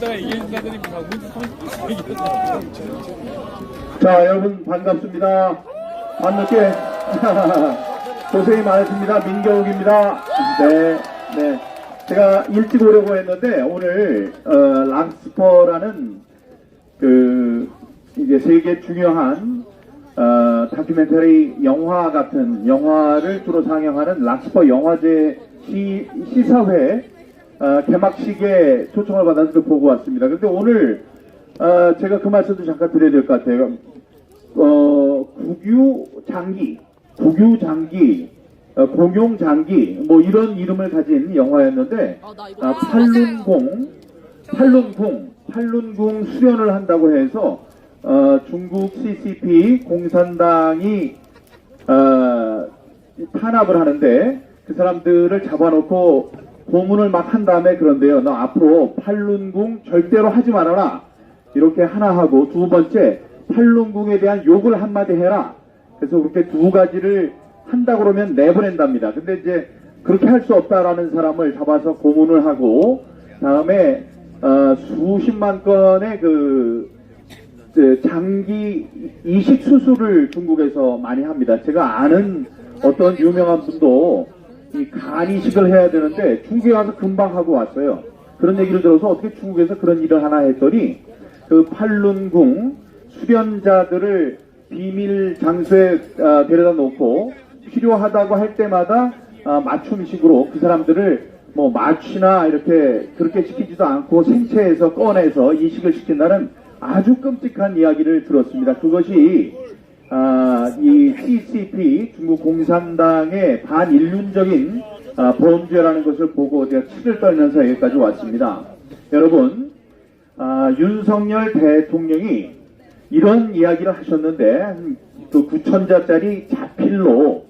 있다가 이겨준다더니 막 문제 30분씩 이겼어. 자, 여러분 반갑습니다. 밤늦게 고생이 많으십니다. 민경욱입니다. 네. 제가 일찍 오려고 했는데 오늘 락스퍼라는 이제 세계 중요한 다큐멘터리 영화 같은 영화를 주로 상영하는 락스퍼 영화제 시사회 개막식에 초청을 받아서 보고 왔습니다. 그런데 오늘 제가 그 말씀도 잠깐 드려야 될 것 같아요. 국유장기, 공용장기 뭐 이런 이름을 가진 영화였는데 팔룬궁 수련을 한다고 해서 중국 CCP 공산당이 탄압을 하는데 그 사람들을 잡아놓고 고문을 막 한 다음에 그런데요. 너 앞으로 팔룬궁 절대로 하지 말아라. 이렇게 하나 하고 두 번째 팔룬궁에 대한 욕을 한마디 해라. 그래서 그렇게 두 가지를 한다 그러면 내보낸답니다. 근데 이제 그렇게 할 수 없다라는 사람을 잡아서 고문을 하고 다음에 수십만 건의 장기 이식 수술을 중국에서 많이 합니다. 제가 아는 어떤 유명한 분도 이 간 이식을 해야 되는데 중국에 가서 금방 하고 왔어요. 그런 얘기를 들어서 어떻게 중국에서 그런 일을 하나 했더니 그 팔룬궁 수련자들을 비밀 장소에 데려다 놓고 필요하다고 할 때마다 맞춤식으로 그 사람들을 뭐 마취나 이렇게 그렇게 시키지도 않고 생체에서 꺼내서 이식을 시킨다는 아주 끔찍한 이야기를 들었습니다. 그것이 이 CCP 중국 공산당의 반인륜적인 범죄라는 것을 보고 제가 치를 떨면서 여기까지 왔습니다. 여러분, 윤석열 대통령이 이런 이야기를 하셨는데 그 9,000자짜리 자필로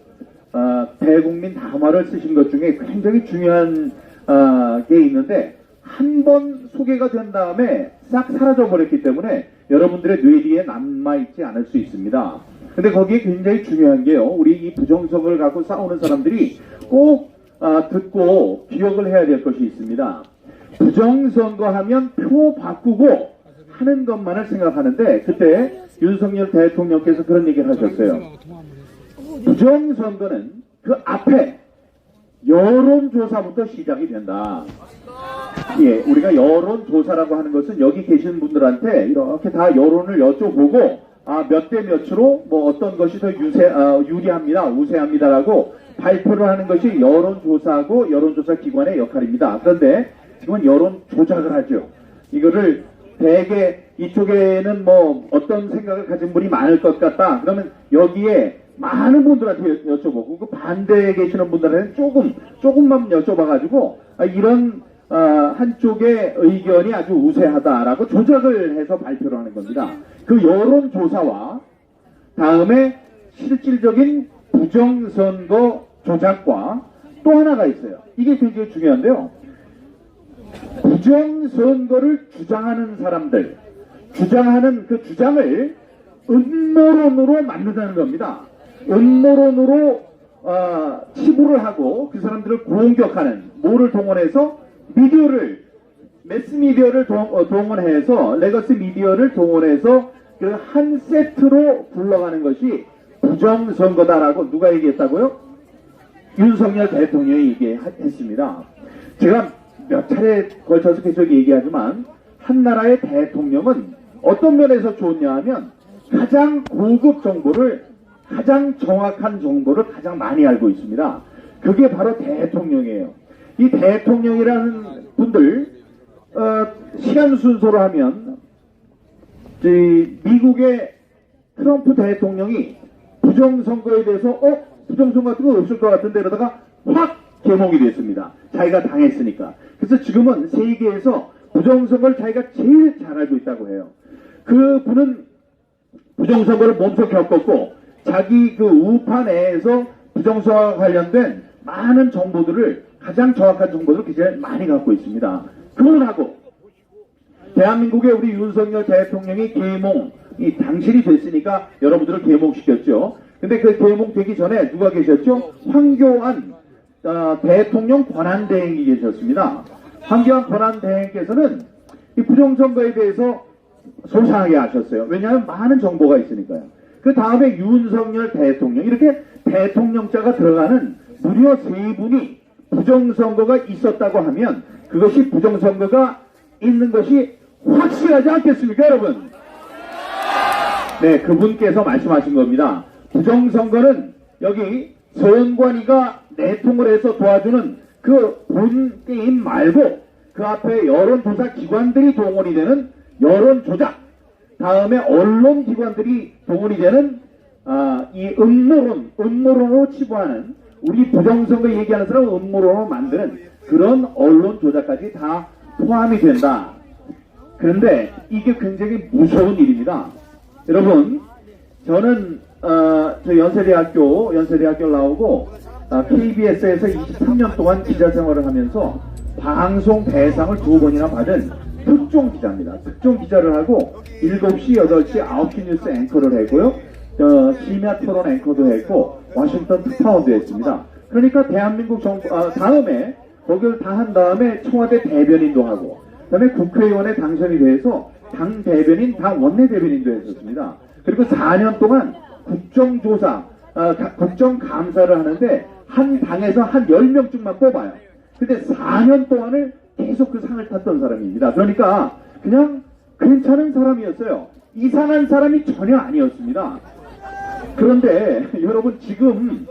대국민 담화를 쓰신 것 중에 굉장히 중요한 게 있는데 한 번 소개가 된 다음에 싹 사라져 버렸기 때문에 여러분들의 뇌리에 남아있지 않을 수 있습니다. 근데 거기에 굉장히 중요한 게요. 우리 이 부정선거를 갖고 싸우는 사람들이 꼭 듣고 기억을 해야 될 것이 있습니다. 부정선거 하면 표 바꾸고 하는 것만을 생각하는데 그때 윤석열 대통령께서 그런 얘기를 하셨어요. 부정선거는 그 앞에 여론조사부터 시작이 된다. 예, 우리가 여론조사라고 하는 것은 여기 계신 분들한테 이렇게 다 여론을 여쭤보고 몇 대 몇으로 뭐 어떤 것이 더 유리합니다, 우세합니다라고 발표를 하는 것이 여론조사하고 여론조사 기관의 역할입니다. 그런데 지금은 여론 조작을 하죠. 이거를 대개 이쪽에는 뭐 어떤 생각을 가진 분이 많을 것 같다. 그러면 여기에 많은 분들한테 여쭤보고 그 반대에 계시는 분들한테 조금만 여쭤봐가지고 이런 한쪽의 의견이 아주 우세하다라고 조작을 해서 발표를 하는 겁니다. 그 여론조사와 다음에 실질적인 부정선거 조작과 또 하나가 있어요. 이게 굉장히 중요한데요. 부정선거를 주장하는 사람들, 주장하는 그 주장을 음모론으로 만든다는 겁니다. 음모론으로 치부를 하고 그 사람들을 공격하는 뭐를 동원해서 미디어를 매스미디어를 동원해서 레거시 미디어를 동원해서 그 한 세트로 굴러가는 것이 부정선거다라고 누가 얘기했다고요? 윤석열 대통령이 얘기했습니다. 제가 몇 차례 걸쳐서 계속 얘기하지만 한 나라의 대통령은 어떤 면에서 좋냐 하면 가장 고급 정보를 가장 정확한 정보를 가장 많이 알고 있습니다. 그게 바로 대통령이에요. 이 대통령이라는 분들 시간 순서로 하면 미국의 트럼프 대통령이 부정선거에 대해서 부정선거 같은 거 없을 것 같은데 이러다가 확 개몽이 됐습니다. 자기가 당했으니까. 그래서 지금은 세계에서 부정선거를 자기가 제일 잘 알고 있다고 해요. 그 분은 부정선거를 몸소 겪었고 자기 그 우파 내에서 부정선거와 관련된 많은 정보들을 가장 정확한 정보들을 굉장히 많이 갖고 있습니다. 그분하고 대한민국의 우리 윤석열 대통령이 계몽이 당신이 됐으니까 여러분들을 계몽시켰죠. 근데 그 계몽되기 전에 누가 계셨죠? 황교안 대통령 권한대행이 계셨습니다. 황교안 권한대행께서는 이 부정선거에 대해서 소상하게 하셨어요. 왜냐하면 많은 정보가 있으니까요. 그 다음에 윤석열 대통령, 이렇게 대통령자가 들어가는 무려 세 분이 부정선거가 있었다고 하면 그것이 부정선거가 있는 것이 확실하지 않겠습니까, 여러분? 네, 그분께서 말씀하신 겁니다. 부정선거는 여기 선관위가 내통을 해서 도와주는 그 본 게임 말고 그 앞에 여론조사 기관들이 동원이 되는 여론조작, 다음에 언론기관들이 동원이 되는 이 음모론으로 치부하는, 우리 부정선거 얘기하는 사람은 음모론으로 만드는 그런 언론조작까지 다 포함이 된다. 그런데 이게 굉장히 무서운 일입니다. 여러분, 저는 저 연세대학교 나오고 KBS에서 23년 동안 기자 생활을 하면서 방송 대상을 2번이나 받은 특종 기자입니다. 특종 기자를 하고 7시, 8시, 9시 뉴스 앵커를 했고요. 심야 토론 앵커도 했고 워싱턴 특파원도 했습니다. 그러니까 대한민국 정부 다음에 거기를 다 한 다음에 청와대 대변인도 하고 그다음에 국회의원에 당선이 돼서 당 대변인, 당 원내대변인도 했었습니다. 그리고 4년 동안 국정조사, 국정감사를 하는데 한 당에서 한 10명쯤만 뽑아요. 근데 4년 동안을 계속 그 상을 탔던 사람입니다. 그러니까 그냥 괜찮은 사람이었어요. 이상한 사람이 전혀 아니었습니다. 그런데 여러분, 지금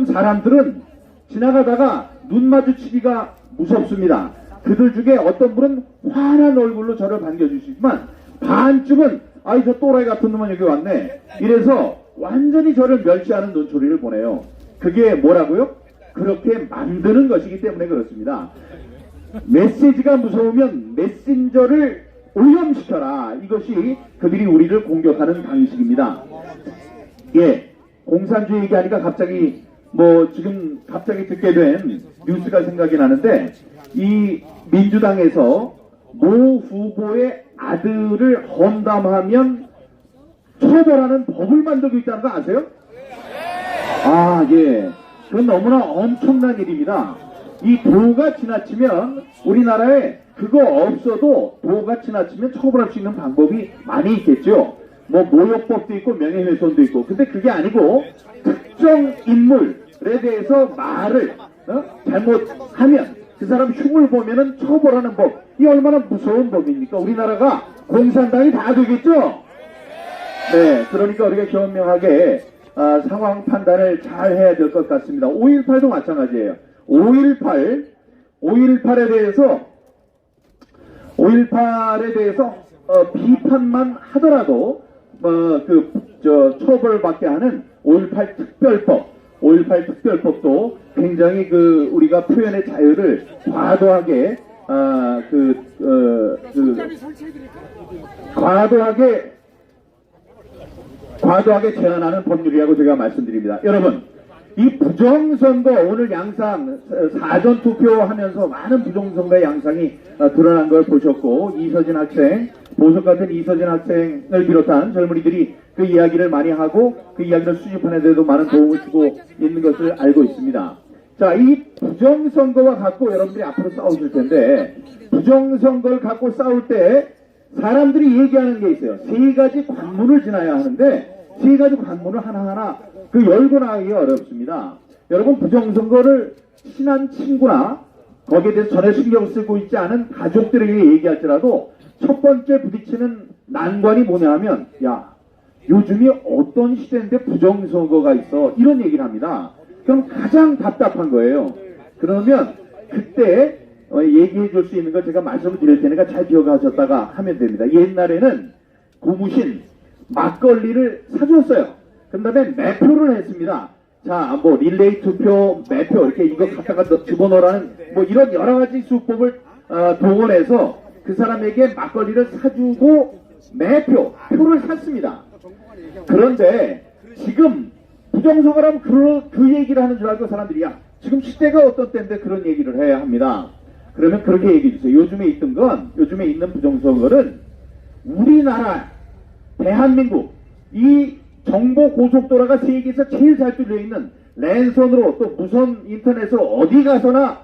사람들은 지나가다가 눈 마주치기가 무섭습니다. 그들 중에 어떤 분은 환한 얼굴로 저를 반겨주시지만 반쯤은 아이 저 또라이 같은 놈은 여기 왔네, 이래서 완전히 저를 멸시하는 눈초리를 보내요. 그게 뭐라고요? 그렇게 만드는 것이기 때문에 그렇습니다. 메시지가 무서우면 메신저를 오염시켜라. 이것이 그들이 우리를 공격하는 방식입니다. 예, 공산주의 얘기하니까 갑자기 지금 갑자기 듣게 된 뉴스가 생각이 나는데, 이 민주당에서 모 후보의 아들을 험담하면 처벌하는 법을 만들고 있다는 거 아세요? 예. 그건 너무나 엄청난 일입니다. 이 도가 지나치면, 우리나라에 그거 없어도 도가 지나치면 처벌할 수 있는 방법이 많이 있겠죠. 모욕법도 있고 명예훼손도 있고. 근데 그게 아니고 특정 인물에 대해서 말을 잘못하면 그 사람 흉을 보면은 처벌하는 법. 이 얼마나 무서운 법입니까? 우리나라가 공산당이 다 되겠죠? 네, 그러니까 우리가 현명하게 상황 판단을 잘 해야 될 것 같습니다. 5.18도 마찬가지예요. 5.18에 대해서 비판만 하더라도 처벌받게 하는 5.18 특별법도 굉장히 우리가 표현의 자유를 과도하게 과도하게 제한하는 법률이라고 제가 말씀드립니다. 여러분, 이 부정선거, 오늘 양상 사전투표하면서 많은 부정선거의 양상이 드러난 걸 보셨고, 이서진 학생, 보석 같은 이서진 학생을 비롯한 젊은이들이 그 이야기를 많이 하고 그 이야기를 수집하는 데도 많은 도움을 주고 있는 것을 알고 있습니다. 자, 이 부정선거와 갖고 여러분들이 앞으로 싸우실 텐데, 부정선거를 갖고 싸울 때 사람들이 얘기하는 게 있어요. 3가지 관문을 지나야 하는데 3가지 관문을 하나하나 열고 나가기가 어렵습니다. 여러분, 부정선거를 친한 친구나 거기에 대해서 전혀 신경 쓰고 있지 않은 가족들에게 얘기할지라도 첫 번째 부딪히는 난관이 뭐냐 하면, 야, 요즘이 어떤 시대인데 부정선거가 있어, 이런 얘기를 합니다. 그럼 가장 답답한 거예요. 그러면 그때 얘기해 줄 수 있는 걸 제가 말씀을 드릴 테니까 잘 기억하셨다가 하면 됩니다. 옛날에는 고무신 막걸리를 사줬어요. 그 다음에 매표를 했습니다. 자, 릴레이 투표, 매표, 이렇게 이거 갖다가 집어넣으라는 이런 여러 가지 수법을 동원해서 그 사람에게 막걸리를 사주고 표를 샀습니다. 그런데 지금 부정선거라면 그 얘기를 하는 줄 알고 사람들이, 야, 지금 시대가 어떤 때인데 그런 얘기를 해야 합니다. 그러면 그렇게 얘기해 주세요. 요즘에 있는 부정선거는 우리나라, 대한민국, 이 정보 고속도로가 세계에서 제일 잘 뚫려 있는 랜선으로, 또 무선 인터넷으로 어디 가서나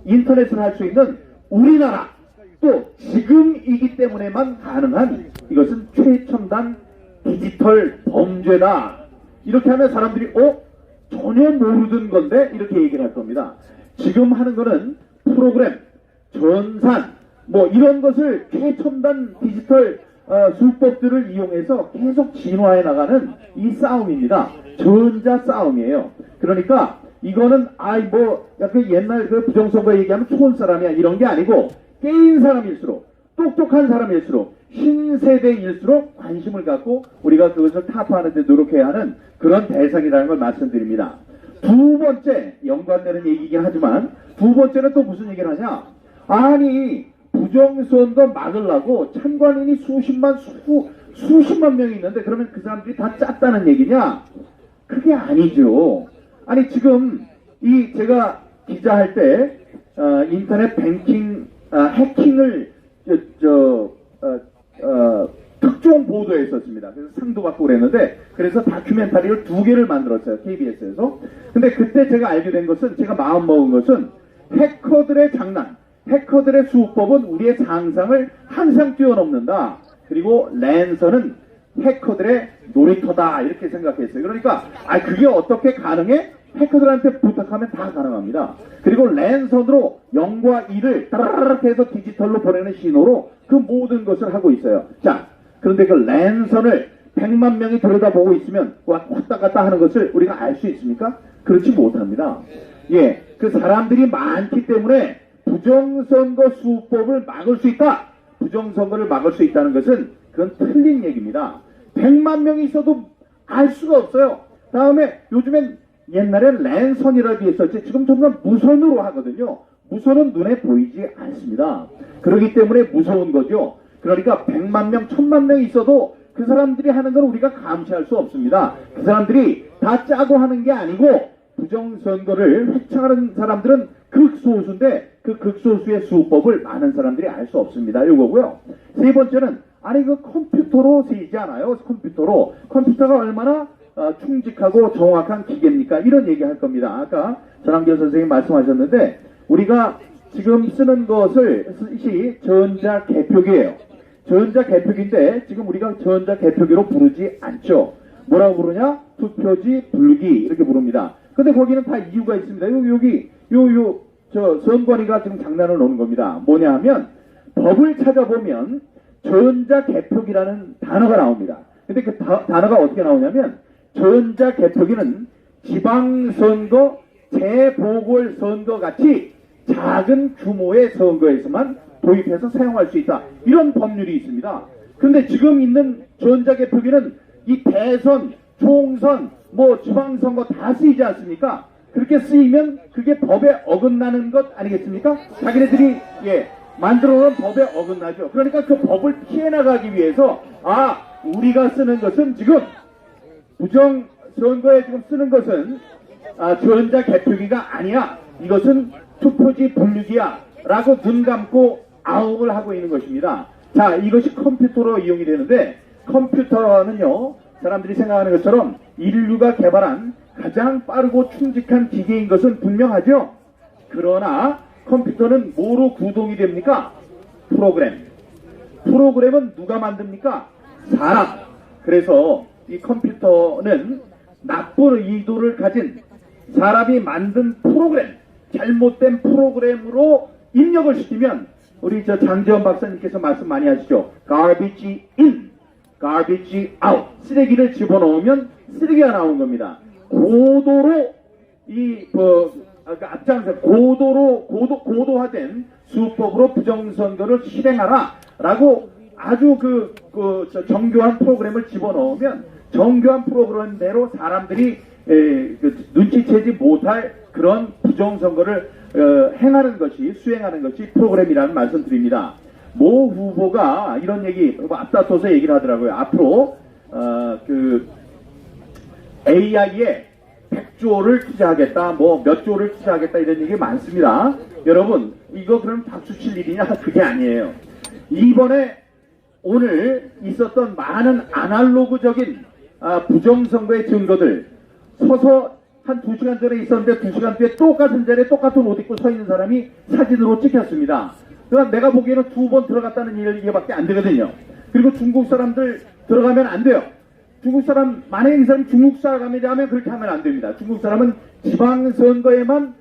인터넷을 할 수 있는 우리나라, 또 지금이기 때문에만 가능한 이것은 최첨단 디지털 범죄다. 이렇게 하면 사람들이 전혀 모르던 건데 이렇게 얘기를 할 겁니다. 지금 하는 거는 프로그램, 전산 뭐 이런 것을 최첨단 디지털 수법들을 이용해서 계속 진화해 나가는 이 싸움입니다. 전자 싸움이에요. 그러니까 이거는 약간 옛날 그 부정선거 얘기하면 좋은 사람이야 이런 게 아니고 깨인 사람일수록 똑똑한 사람일수록 신세대일수록 관심을 갖고 우리가 그것을 타파하는 데 노력해야 하는 그런 대상이라는 걸 말씀드립니다. 두 번째 연관되는 얘기이긴 하지만 두 번째는 또 무슨 얘기를 하냐. 아니 부정선거 막으려고 참관인이 수십만 명이 있는데 그러면 그 사람들이 다 짰다는 얘기냐? 그게 아니죠. 아니 지금 제가 기자할 때 인터넷 뱅킹 해킹을 특종 보도했었습니다. 그래서 상도 받고 그랬는데 그래서 다큐멘터리를 2개를 만들었어요. KBS에서. 근데 그때 제가 알게 된 것은 제가 마음먹은 것은 해커들의 장난, 해커들의 수법은 우리의 상상을 항상 뛰어넘는다. 그리고 랜선은 해커들의 놀이터다 이렇게 생각했어요. 그러니까 그게 어떻게 가능해? 해커들한테 부탁하면 다 가능합니다. 그리고 랜선으로 0과 2를 따라락 해서 디지털로 보내는 신호로 그 모든 것을 하고 있어요. 자, 그런데 그 랜선을 100만 명이 들여다보고 있으면 왔다 갔다 하는 것을 우리가 알 수 있습니까? 그렇지 못합니다. 예, 그 사람들이 많기 때문에 부정선거 수법을 막을 수 있다. 부정선거를 막을 수 있다는 것은 그건 틀린 얘기입니다. 100만 명이 있어도 알 수가 없어요. 다음에 요즘엔 옛날엔 랜선이라고 했었지 지금 점점 무선으로 하거든요. 무선은 눈에 보이지 않습니다. 그렇기 때문에 무서운 거죠. 그러니까 100만 명, 1000만 명이 있어도 그 사람들이 하는 건 우리가 감시할 수 없습니다. 그 사람들이 다 짜고 하는 게 아니고 부정선거를 획책하는 사람들은 극소수인데 그 극소수의 수법을 많은 사람들이 알 수 없습니다. 이거고요. 세 번째는 그 컴퓨터로 세이지 않아요. 컴퓨터가 얼마나 충직하고 정확한 기계입니까? 이런 얘기 할 겁니다. 아까 전한결 선생님 말씀하셨는데 우리가 지금 쓰는 것이 전자개표기예요. 전자개표기인데 지금 우리가 전자개표기로 부르지 않죠. 뭐라고 부르냐? 투표지 불기 이렇게 부릅니다. 근데 거기는 다 이유가 있습니다. 선관위가 지금 장난을 놓는 겁니다. 뭐냐 하면 법을 찾아보면 전자개표기라는 단어가 나옵니다. 근데 그 단어가 어떻게 나오냐면 전자개표기는 지방선거, 재보궐선거 같이 작은 규모의 선거에서만 도입해서 사용할 수 있다. 이런 법률이 있습니다. 근데 지금 있는 전자개표기는 이 대선, 총선, 지방선거 다 쓰이지 않습니까? 그렇게 쓰이면 그게 법에 어긋나는 것 아니겠습니까? 자기네들이 만들어 놓은 법에 어긋나죠. 그러니까 그 법을 피해 나가기 위해서 우리가 쓰는 것은 지금 부정선거에 지금 쓰는 것은 전자개표기가 아니야. 이것은 투표지 분류기야. 라고 눈 감고 아웅을 하고 있는 것입니다. 자, 이것이 컴퓨터로 이용이 되는데 컴퓨터는요. 사람들이 생각하는 것처럼 인류가 개발한 가장 빠르고 충직한 기계인 것은 분명하죠. 그러나 컴퓨터는 뭐로 구동이 됩니까? 프로그램은 누가 만듭니까? 사람. 그래서 이 컴퓨터는 나쁜 의도를 가진 사람이 만든 프로그램, 잘못된 프로그램으로 입력을 시키면 우리 장재원 박사님께서 말씀 많이 하시죠. garbage in, garbage out. 쓰레기를 집어넣으면 쓰레기가 나오는 겁니다. 고도로 앞장서 고도화된 수법으로 부정선거를 실행하라 라고 아주 정교한 프로그램을 집어넣으면 정교한 프로그램대로 사람들이 눈치채지 못할 그런 부정선거를 수행하는 것이 프로그램이라는 말씀 드립니다. 모 후보가 이런 얘기 앞다퉈서 얘기를 하더라고요. 앞으로 AI에 100조를 투자하겠다, 몇 조를 투자하겠다 이런 얘기 많습니다. 여러분, 이거 그럼 박수 칠 일이냐? 그게 아니에요. 이번에 오늘 있었던 많은 아날로그적인 부정선거의 증거들 서서 한 2시간 전에 있었는데 2시간 뒤에 똑같은 자리에 똑같은 옷 입고 서 있는 사람이 사진으로 찍혔습니다. 그러니까 내가 보기에는 2번 들어갔다는 얘기밖에 안 되거든요. 그리고 중국 사람들 들어가면 안 돼요. 중국 사람, 만약에 이 사람이 중국 사람이라면 그렇게 하면 안 됩니다. 중국 사람은 지방선거에만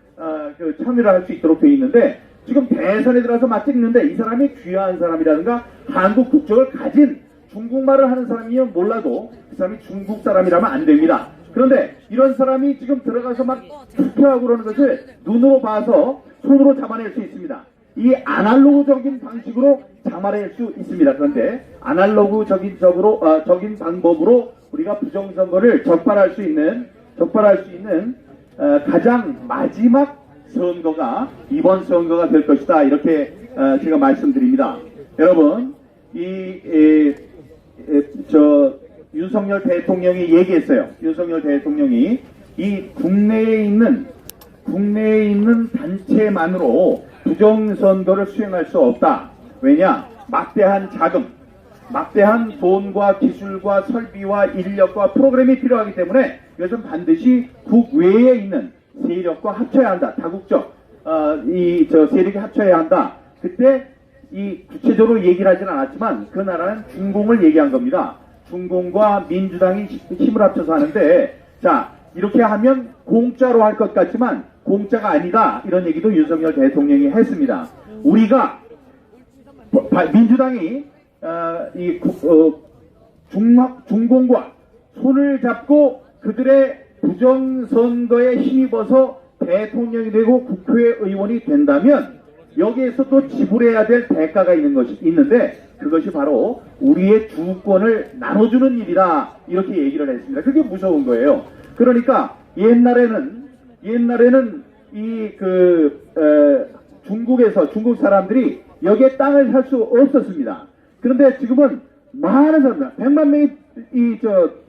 참여를 할 수 있도록 되어 있는데, 지금 대선에 들어서 막 찍는데 이 사람이 귀한 사람이라든가 한국 국적을 가진 중국말을 하는 사람이면 몰라도 그 사람이 중국 사람이라면 안 됩니다. 그런데 이런 사람이 지금 들어가서 막 투표하고 그러는 것을 눈으로 봐서 손으로 잡아낼 수 있습니다. 이 아날로그적인 방식으로 잡아낼 수 있습니다. 그런데 아날로그적인 방법으로 우리가 부정선거를 적발할 수 있는 가장 마지막 선거가 이번 선거가 될 것이다. 이렇게 제가 말씀드립니다. 여러분, 윤석열 대통령이 얘기했어요. 윤석열 대통령이 이 국내에 있는 단체만으로 부정선거를 수행할 수 없다. 왜냐? 막대한 자금, 막대한 돈과 기술과 설비와 인력과 프로그램이 필요하기 때문에 이것은 반드시 국외에 있는 세력과 합쳐야 한다. 다국적 세력이 합쳐야 한다. 그때 이 구체적으로 얘기를 하진 않았지만 그 나라는 중공을 얘기한 겁니다. 중공과 민주당이 힘을 합쳐서 하는데, 자, 이렇게 하면 공짜로 할 것 같지만 공짜가 아니다. 이런 얘기도 윤석열 대통령이 했습니다. 우리가 민주당이 중공과 손을 잡고 그들의 부정선거에 힘입어서 대통령이 되고 국회의원이 된다면 여기에서 또 지불해야 될 대가가 있는데 그것이 바로 우리의 주권을 나눠주는 일이다. 이렇게 얘기를 했습니다. 그게 무서운 거예요. 그러니까 옛날에는 중국 사람들이 여기에 땅을 살 수 없었습니다. 그런데 지금은 많은 사람들, 100만 명이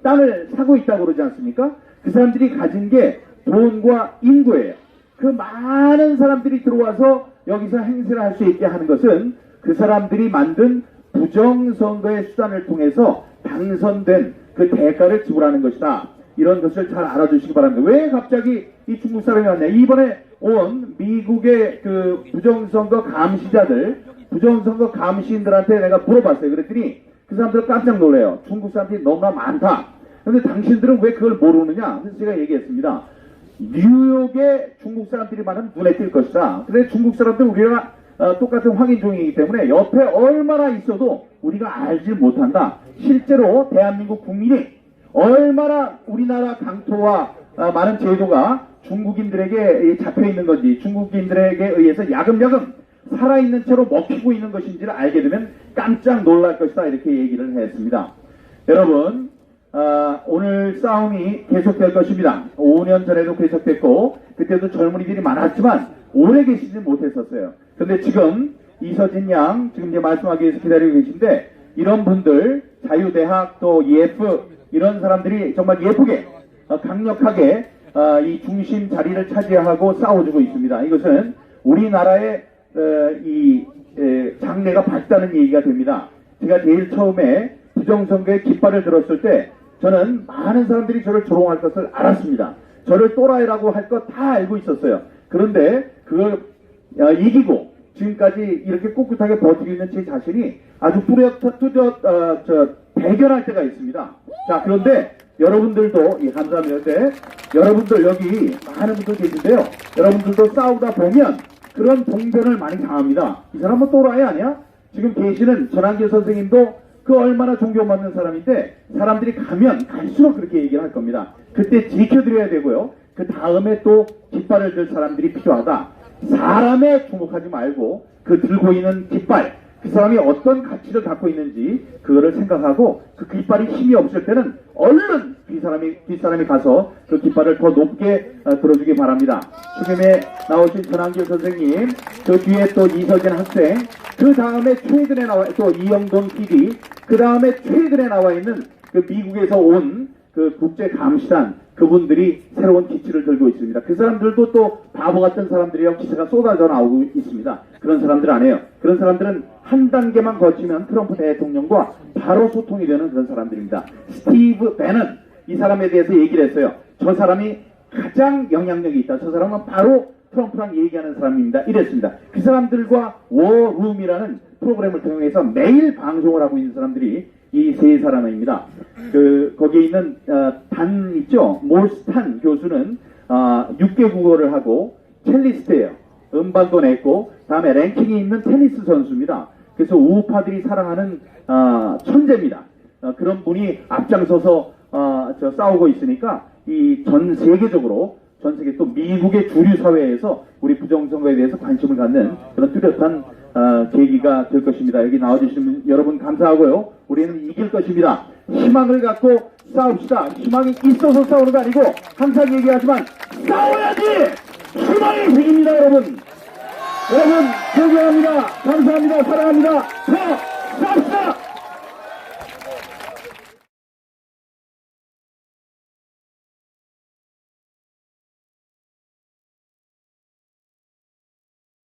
땅을 사고 있다고 그러지 않습니까? 그 사람들이 가진 게 돈과 인구예요. 그 많은 사람들이 들어와서 여기서 행세를 할 수 있게 하는 것은 그 사람들이 만든 부정선거의 수단을 통해서 당선된 그 대가를 지불하는 것이다. 이런 것을 잘 알아주시기 바랍니다. 왜 갑자기 이 중국 사람이 왔냐? 이번에 온 미국의 그 부정선거 감시인들한테 내가 물어봤어요. 그랬더니 그 사람들 깜짝 놀래요. 중국 사람들이 너무나 많다. 그런데 당신들은 왜 그걸 모르느냐? 그래서 제가 얘기했습니다. 뉴욕에 중국 사람들이 많으면 눈에 띌 것이다. 그런데 중국 사람들은 우리가 똑같은 확인종이기 때문에 옆에 얼마나 있어도 우리가 알지 못한다. 실제로 대한민국 국민이 얼마나 우리나라 강토와 많은 제도가 중국인들에게 잡혀있는 건지, 중국인들에게 의해서 야금야금 살아있는 채로 먹히고 있는 것인지를 알게 되면 깜짝 놀랄 것이다. 이렇게 얘기를 했습니다. 여러분, 오늘 싸움이 계속될 것입니다. 5년 전에도 계속됐고 그때도 젊은이들이 많았지만 오래 계시지 못했었어요. 그런데 지금 이서진 양 지금 이제 말씀하기 위해서 기다리고 계신데, 이런 분들 자유대학 또 EF 이런 사람들이 정말 예쁘게 강력하게 이 중심 자리를 차지하고 싸워주고 있습니다. 이것은 우리나라의 장래가 밝다는 얘기가 됩니다. 제가 제일 처음에 부정선거의 깃발을 들었을 때 저는 많은 사람들이 저를 조롱할 것을 알았습니다. 저를 또라이라고 할 것 다 알고 있었어요. 그런데 그걸 이기고 지금까지 이렇게 꿋꿋하게 버티고 있는 제 자신이 아주 대견할 때가 있습니다. 자, 그런데 여러분들도, 감사합니다. 네, 여러분들 여기 많은 분들 계신데요. 여러분들도 싸우다 보면 그런 봉변을 많이 당합니다. 이 사람은 또라이 아니야? 지금 계시는 전한길 선생님도 그 얼마나 존경받는 사람인데 사람들이 가면 갈수록 그렇게 얘기를 할 겁니다. 그때 지켜드려야 되고요. 그 다음에 또 깃발을 들 사람들이 필요하다. 사람에 주목하지 말고 그 들고 있는 깃발, 그 사람이 어떤 가치를 갖고 있는지 그거를 생각하고 그 깃발이 힘이 없을 때는 얼른 뒷사람이 가서 그 깃발을 더 높게 들어주기 바랍니다. 지금에 나오신 전한길 선생님, 그 뒤에 또 이서진 학생, 그 다음에 최근에 또 이영돈 PD, 그 다음에 최근에 나와 있는 그 미국에서 온 그 국제감시단, 그분들이 새로운 기치를 들고 있습니다. 그 사람들도 또 바보 같은 사람들이라고 기사가 쏟아져 나오고 있습니다. 그런 사람들 아니에요. 그런 사람들은 한 단계만 거치면 트럼프 대통령과 바로 소통이 되는 그런 사람들입니다. 스티브 배넌, 이 사람에 대해서 얘기를 했어요. 저 사람이 가장 영향력이 있다. 저 사람은 바로 트럼프랑 얘기하는 사람입니다. 이랬습니다. 그 사람들과 워룸이라는 프로그램을 통해서 매일 방송을 하고 있는 사람들이 이 세 사람입니다. 거기에 있는 단 있죠? 몰스탄 교수는 6개 국어를 하고 첼리스트예요. 음반도 냈고 다음에 랭킹이 있는 테니스 선수입니다. 그래서 우파들이 사랑하는 천재입니다. 그런 분이 앞장서서 싸우고 있으니까 이 전 세계적으로 전 세계 또 미국의 주류 사회에서 우리 부정선거에 대해서 관심을 갖는 그런 뚜렷한 계기가 될 것입니다. 여기 나와주신 여러분 감사하고요. 우리는 이길 것입니다. 희망을 갖고 싸웁시다. 희망이 있어서 싸우는 거 아니고 항상 얘기하지만 싸워야지 희망이 생깁니다. 여러분 존경합니다. 감사합니다. 사랑합니다. 더 싸웁시다.